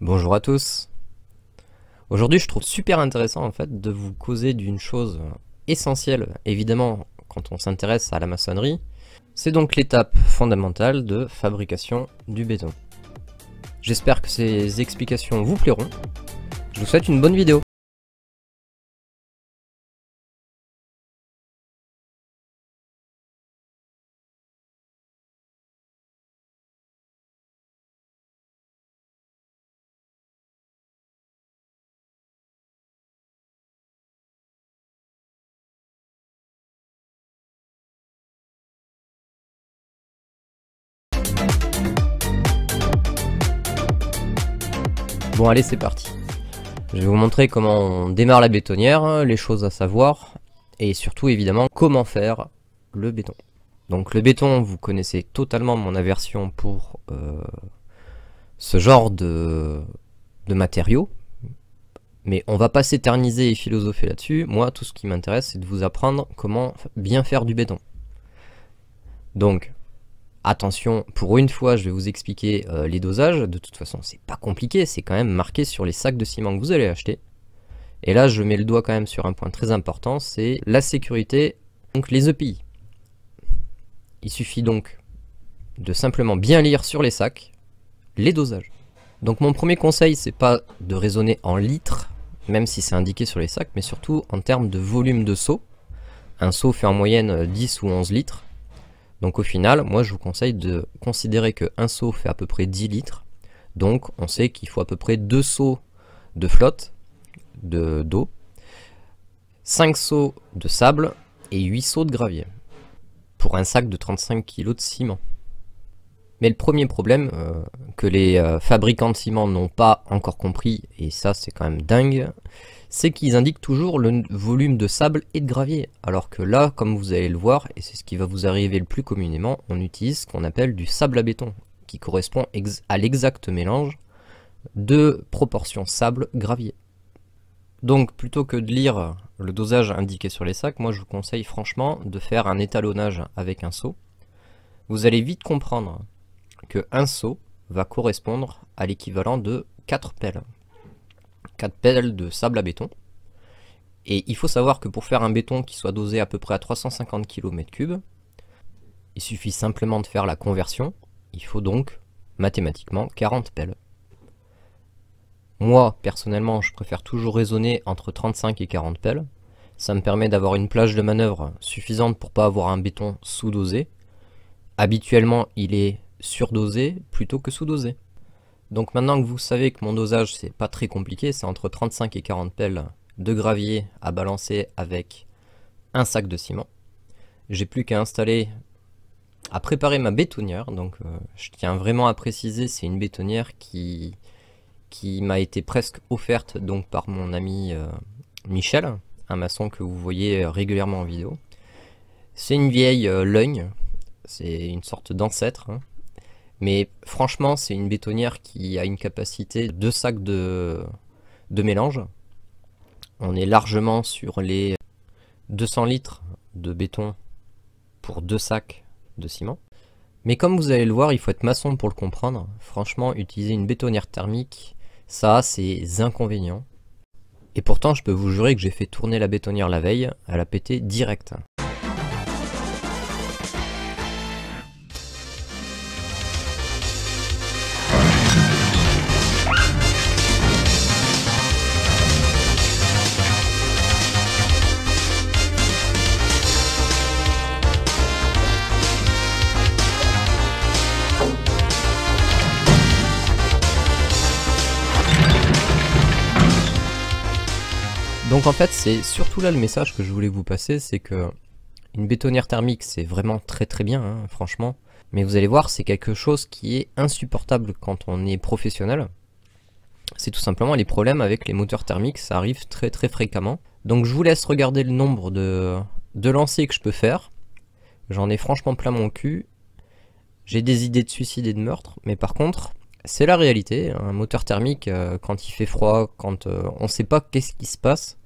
Bonjour à tous. Aujourd'hui, je trouve super intéressant en fait de vous causer d'une chose essentielle, évidemment, quand on s'intéresse à la maçonnerie. C'est donc l'étape fondamentale de fabrication du béton. J'espère que ces explications vous plairont. Je vous souhaite une bonne vidéo. Bon allez, c'est parti. Je vais vous montrer comment on démarre la bétonnière, les choses à savoir, et surtout évidemment comment faire le béton. Donc le béton, vous connaissez totalement mon aversion pour ce genre de matériaux, mais on va pas s'éterniser et philosopher là-dessus. Moi, tout ce qui m'intéresse, c'est de vous apprendre comment bien faire du béton. Donc, attention, pour une fois, je vais vous expliquer les dosages. De toute façon, c'est pas compliqué, c'est quand même marqué sur les sacs de ciment que vous allez acheter. Et là, je mets le doigt quand même sur un point très important, c'est la sécurité, donc les EPI. Il suffit donc de simplement bien lire sur les sacs les dosages. Donc mon premier conseil, c'est pas de raisonner en litres, même si c'est indiqué sur les sacs, mais surtout en termes de volume de seau. Un seau fait en moyenne 10 ou 11 litres. Donc au final, moi je vous conseille de considérer qu'un seau fait à peu près 10 litres. Donc on sait qu'il faut à peu près 2 seaux de flotte, d'eau, 5 seaux de sable et 8 seaux de gravier. Pour un sac de 35 kg de ciment. Mais le premier problème que les fabricants de ciment n'ont pas encore compris, et ça c'est quand même dingue, c'est qu'ils indiquent toujours le volume de sable et de gravier. Alors que là, comme vous allez le voir, et c'est ce qui va vous arriver le plus communément, on utilise ce qu'on appelle du sable à béton, qui correspond à l'exact mélange de proportion sable-gravier. Donc plutôt que de lire le dosage indiqué sur les sacs, moi je vous conseille franchement de faire un étalonnage avec un seau. Vous allez vite comprendre que un seau va correspondre à l'équivalent de 4 pelles. 4 pelles de sable à béton. Et il faut savoir que pour faire un béton qui soit dosé à peu près à 350 km3, il suffit simplement de faire la conversion. Il faut donc mathématiquement 40 pelles. Moi, personnellement, je préfère toujours raisonner entre 35 et 40 pelles. Ça me permet d'avoir une plage de manœuvre suffisante pour pas avoir un béton sous-dosé. Habituellement, il est surdosé plutôt que sous-dosé. Donc maintenant que vous savez que mon dosage, c'est pas très compliqué, c'est entre 35 et 40 pelles de gravier à balancer avec un sac de ciment. J'ai plus qu'à installer, à préparer ma bétonnière. Donc je tiens vraiment à préciser, c'est une bétonnière qui m'a été presque offerte donc par mon ami Michel, un maçon que vous voyez régulièrement en vidéo. C'est une vieille Logne, c'est une sorte d'ancêtre, hein. Mais franchement, c'est une bétonnière qui a une capacité de 2 sacs de mélange. On est largement sur les 200 litres de béton pour 2 sacs de ciment. Mais comme vous allez le voir, il faut être maçon pour le comprendre. Franchement, utiliser une bétonnière thermique, ça a ses inconvénients. Et pourtant, je peux vous jurer que j'ai fait tourner la bétonnière la veille, elle a pété direct. Donc en fait, c'est surtout là le message que je voulais vous passer, c'est que une bétonnière thermique, c'est vraiment très bien, hein, franchement. Mais vous allez voir, c'est quelque chose qui est insupportable quand on est professionnel. C'est tout simplement les problèmes avec les moteurs thermiques, ça arrive très fréquemment. Donc je vous laisse regarder le nombre de lancers que je peux faire. J'en ai franchement plein mon cul. J'ai des idées de suicide et de meurtre, mais par contre, c'est la réalité. Un moteur thermique, quand il fait froid, quand on ne sait pas qu'est-ce qui se passe,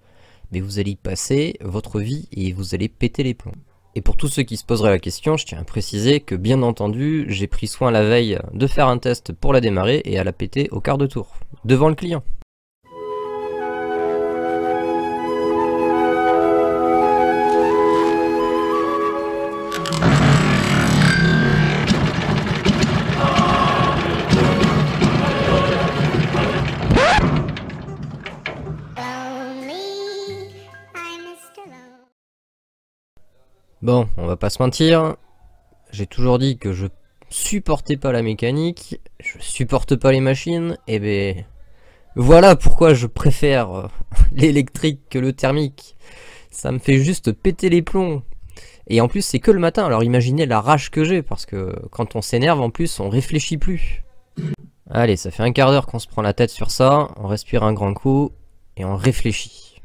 mais vous allez y passer votre vie et vous allez péter les plombs. Et pour tous ceux qui se poseraient la question, je tiens à préciser que bien entendu, j'ai pris soin la veille de faire un test pour la démarrer et à la péter au quart de tour. devant le client. Bon, on va pas se mentir, j'ai toujours dit que je supportais pas la mécanique, je supporte pas les machines, et ben voilà pourquoi je préfère l'électrique que le thermique. Ça me fait juste péter les plombs. Et en plus c'est que le matin, alors imaginez la rage que j'ai, parce que quand on s'énerve en plus on réfléchit plus. Allez, ça fait un quart d'heure qu'on se prend la tête sur ça, on respire un grand coup, et on réfléchit.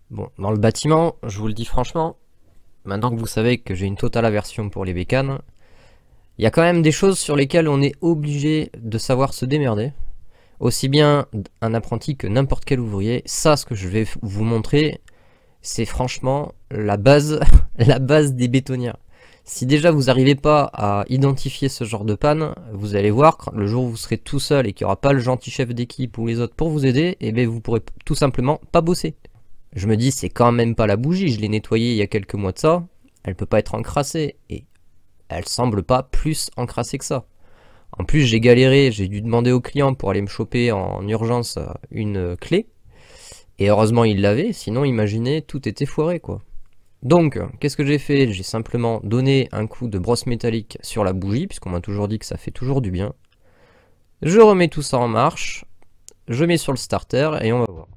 Bon, dans le bâtiment, je vous le dis franchement, maintenant que vous savez que j'ai une totale aversion pour les bécanes, il y a quand même des choses sur lesquelles on est obligé de savoir se démerder. Aussi bien un apprenti que n'importe quel ouvrier. Ça, ce que je vais vous montrer, c'est franchement la base, la base des bétonnières. Si déjà vous n'arrivez pas à identifier ce genre de panne, vous allez voir, le jour où vous serez tout seul et qu'il n'y aura pas le gentil chef d'équipe ou les autres pour vous aider, et bien vous pourrez tout simplement pas bosser. Je me dis, c'est quand même pas la bougie, je l'ai nettoyée il y a quelques mois de ça, elle peut pas être encrassée, et elle semble pas plus encrassée que ça. En plus j'ai galéré, j'ai dû demander au client pour aller me choper en urgence une clé, et heureusement il l'avait, sinon imaginez, tout était foiré quoi. Donc, qu'est-ce que j'ai fait? J'ai simplement donné un coup de brosse métallique sur la bougie, puisqu'on m'a toujours dit que ça fait toujours du bien. Je remets tout ça en marche, je mets sur le starter, et on va voir.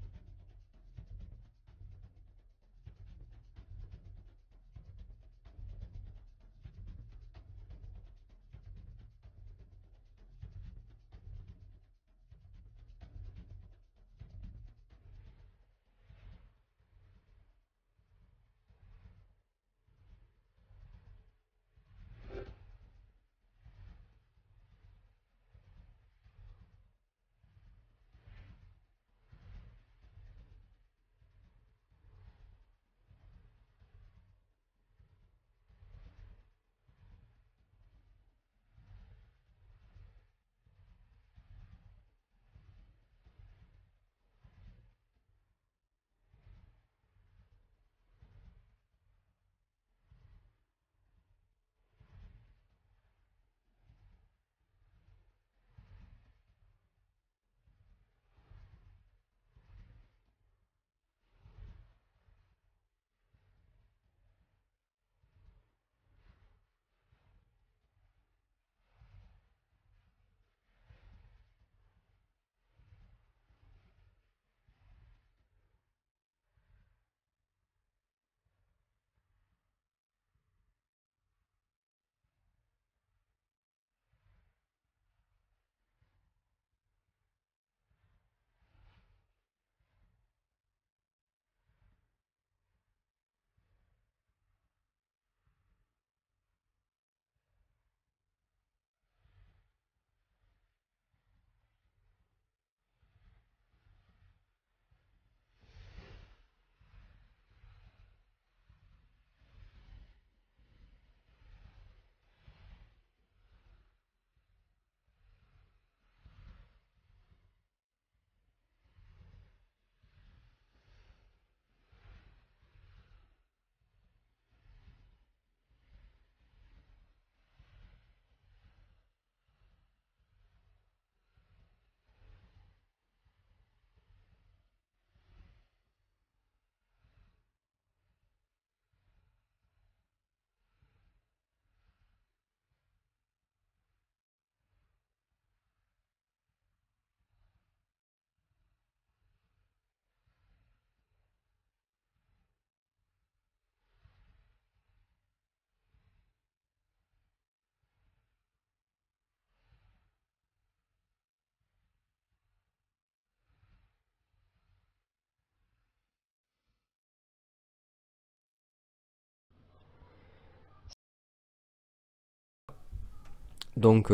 Donc,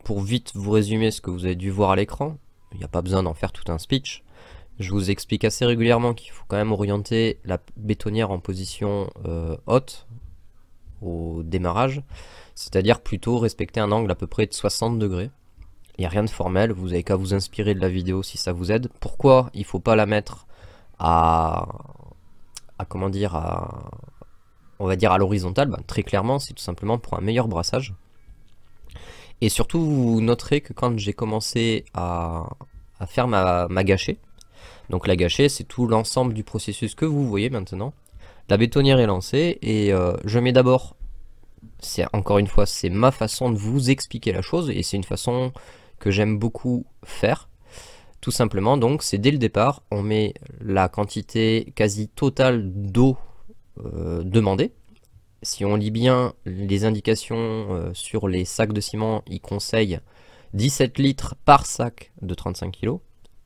pour vite vous résumer ce que vous avez dû voir à l'écran, il n'y a pas besoin d'en faire tout un speech. Je vous explique assez régulièrement qu'il faut quand même orienter la bétonnière en position haute au démarrage, c'est-à-dire plutôt respecter un angle à peu près de 60 degrés. Il n'y a rien de formel, vous avez qu'à vous inspirer de la vidéo si ça vous aide. Pourquoi il ne faut pas la mettre comment dire, on va dire à l'horizontale? Très clairement, c'est tout simplement pour un meilleur brassage. Et surtout, vous noterez que quand j'ai commencé à faire ma gâchée, donc la gâchée, c'est tout l'ensemble du processus que vous voyez maintenant. La bétonnière est lancée et je mets d'abord, encore une fois, c'est ma façon de vous expliquer la chose et c'est une façon que j'aime beaucoup faire. Tout simplement, donc, c'est dès le départ, on met la quantité quasi totale d'eau demandée. Si on lit bien les indications sur les sacs de ciment, ils conseillent 17 litres par sac de 35 kg.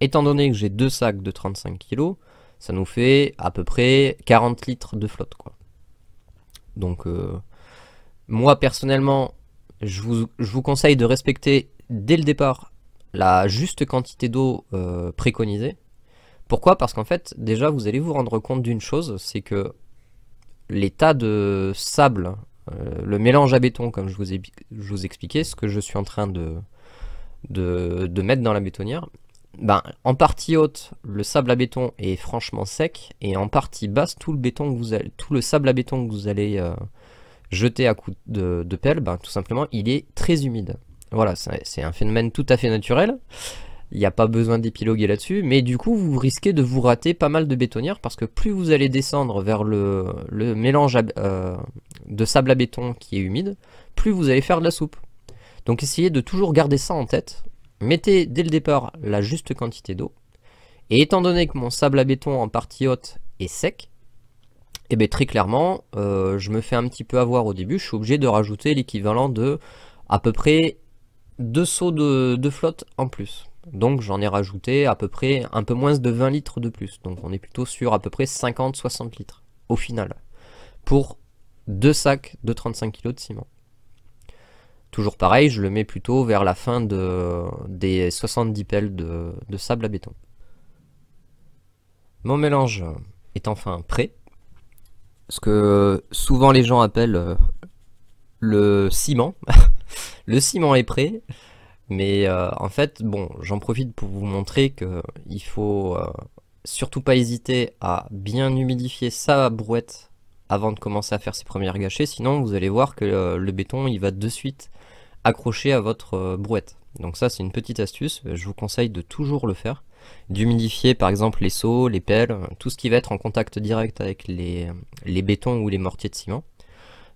Étant donné que j'ai 2 sacs de 35 kg, ça nous fait à peu près 40 litres de flotte, quoi. Donc, moi personnellement, je vous conseille de respecter dès le départ la juste quantité d'eau préconisée. Pourquoi? Parce qu'en fait, déjà, vous allez vous rendre compte d'une chose, c'est que les tas de sable, le mélange à béton, comme je vous expliquais, ce que je suis en train de mettre dans la bétonnière, en partie haute, le sable à béton est franchement sec, et en partie basse, tout le sable à béton que vous allez jeter à coups de pelle, tout simplement, il est très humide. Voilà, c'est un phénomène tout à fait naturel. Il n'y a pas besoin d'épiloguer là-dessus, mais du coup vous risquez de vous rater pas mal de bétonnières parce que plus vous allez descendre vers le mélange de sable à béton qui est humide, plus vous allez faire de la soupe. Donc essayez de toujours garder ça en tête, mettez dès le départ la juste quantité d'eau, et étant donné que mon sable à béton en partie haute est sec, et bien très clairement, je me fais un petit peu avoir au début, je suis obligé de rajouter l'équivalent de à peu près 2 seaux de flotte en plus. Donc j'en ai rajouté à peu près un peu moins de 20 litres de plus. Donc on est plutôt sur à peu près 50-60 litres au final. Pour 2 sacs de 35 kg de ciment. Toujours pareil, je le mets plutôt vers la fin des 70 pelles de sable à béton. Mon mélange est enfin prêt. Ce que souvent les gens appellent le ciment. Le ciment est prêt. Mais en fait, bon, j'en profite pour vous montrer qu'il faut surtout pas hésiter à bien humidifier sa brouette avant de commencer à faire ses premières gâchées, sinon vous allez voir que le béton il va de suite accrocher à votre brouette. Donc ça c'est une petite astuce, je vous conseille de toujours le faire, d'humidifier par exemple les seaux, les pelles, tout ce qui va être en contact direct avec les bétons ou les mortiers de ciment.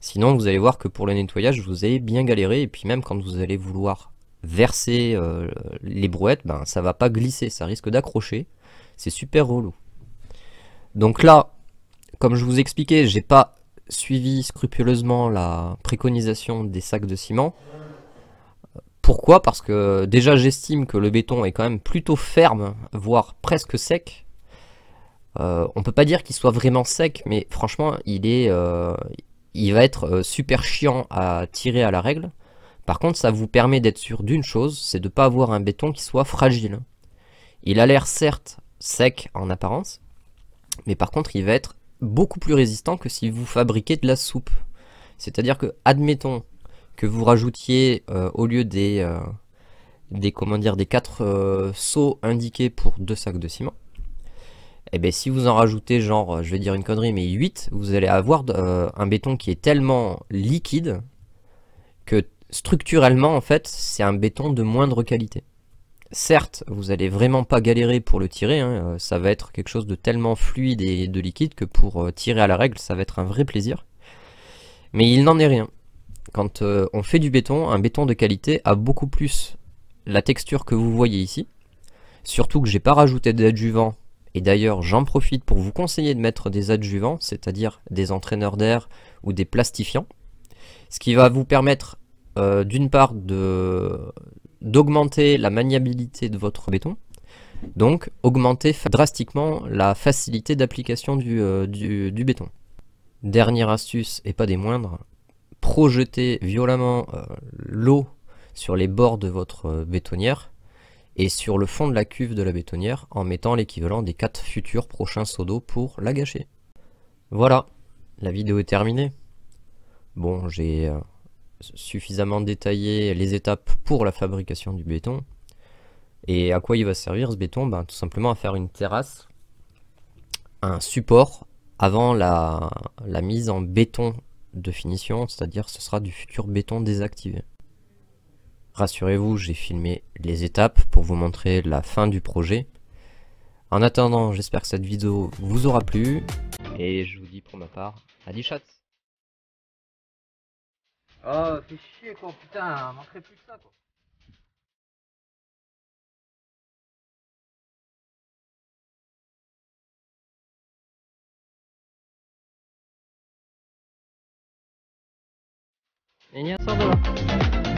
Sinon vous allez voir que pour le nettoyage vous allez bien galérer, et puis même quand vous allez vouloir verser les brouettes, ça va pas glisser, ça risque d'accrocher, c'est super relou. Donc là, comme je vous expliquais, j'ai pas suivi scrupuleusement la préconisation des sacs de ciment. Pourquoi? Parce que déjà j'estime que le béton est quand même plutôt ferme, voire presque sec. On peut pas dire qu'il soit vraiment sec, mais franchement il va être super chiant à tirer à la règle. Par contre, ça vous permet d'être sûr d'une chose, c'est de ne pas avoir un béton qui soit fragile. Il a l'air certes sec en apparence, mais par contre il va être beaucoup plus résistant que si vous fabriquez de la soupe. C'est-à-dire que, admettons que vous rajoutiez au lieu des 4 seaux indiqués pour 2 sacs de ciment, et bien si vous en rajoutez genre, je vais dire une connerie, mais 8, vous allez avoir un béton qui est tellement liquide que structurellement, en fait, c'est un béton de moindre qualité. Certes, vous allez vraiment pas galérer pour le tirer, hein, ça va être quelque chose de tellement fluide et de liquide que pour tirer à la règle, ça va être un vrai plaisir. Mais il n'en est rien. Quand on fait du béton, un béton de qualité a beaucoup plus la texture que vous voyez ici. Surtout que j'ai pas rajouté d'adjuvant, et d'ailleurs j'en profite pour vous conseiller de mettre des adjuvants, c'est-à-dire des entraîneurs d'air ou des plastifiants. Ce qui va vous permettre d'une part d'augmenter la maniabilité de votre béton, donc augmenter drastiquement la facilité d'application du béton. Dernière astuce et pas des moindres, projetez violemment l'eau sur les bords de votre bétonnière et sur le fond de la cuve de la bétonnière en mettant l'équivalent des 4 futurs prochains seaux d'eau pour la gâcher. Voilà, la vidéo est terminée. Bon, j'ai suffisamment détaillé les étapes pour la fabrication du béton. Et à quoi il va servir ce béton? Ben, tout simplement à faire une terrasse, un support avant la mise en béton de finition, c'est-à-dire ce sera du futur béton désactivé. Rassurez-vous, j'ai filmé les étapes pour vous montrer la fin du projet. En attendant, j'espère que cette vidéo vous aura plu, et je vous dis pour ma part, à des chats. Oh, fais chier quoi, putain, manquerait plus que ça quoi. Et il y a sort de là.